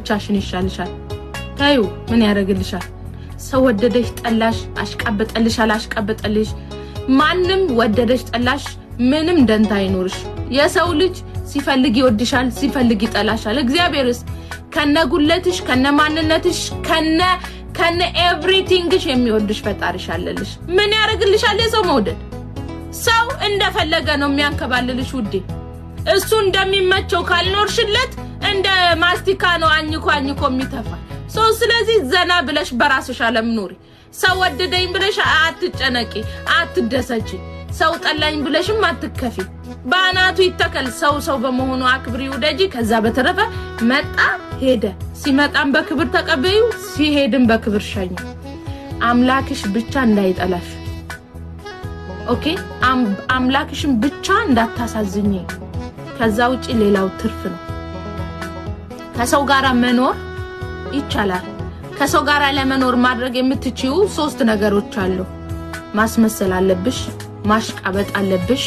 ብቻሽን ይሻልሻል ታዩ ምን ያረግልሻል ሰው ወደደሽ ጠላሽ አሽቃበጠልሽ ማንም ወደደሽ ጠላሽ ምንም ደንታ አይኖርሽ የሰው ልጅ ሲፈልግ ይወድሻል ሲፈልግ ይጠላሻል እግዚአብሔርስ ከነጉለትሽ ከነማንነትሽ ከነ ኤቭሪቲንግሽ የሚወድሽ ፈጣሪሽ አለልሽ ምን ያረግልሻል የሰው መውደድ ሰው እንደፈለገ ነው የሚያንከባልልሽ ውዴ እሱ እንደሚመቸው ካልኖርሽለት እንደ ማስቲካ ነው አኝኮ የሚተፋ ሰው ስለዚህ ዘና ብለሽ በራስሽ ዓለም ኑሪ ሰው ወደደኝ ብለሽ አትጨነቂ አትደሰቺ ሰው ጠላኝ ብለሽም አትከፊ ባናቱ ይተከል ሰው በመሆኑ አክብሪ ውደጂ ከዛ በተረፈ መጣ ሄደ ሲመጣም በክብር ተቀበዩ ሲሄድም በክብር ሸኙ አምላክሽ ብቻ እንዳይጠላሽ ኦኬ አምላክሽን ብቻ እንዳታሳዝኝ ከዛ ውጪ ሌላው ትርፍ ነው ከሰው ጋር መኖር ይቻላል ከሰው ጋር ለመኖር ማድረግ የምትችዩ 3 ነገሮች አሉ ማስመሰል አለብሽ ማሽቃበጥ አለብሽ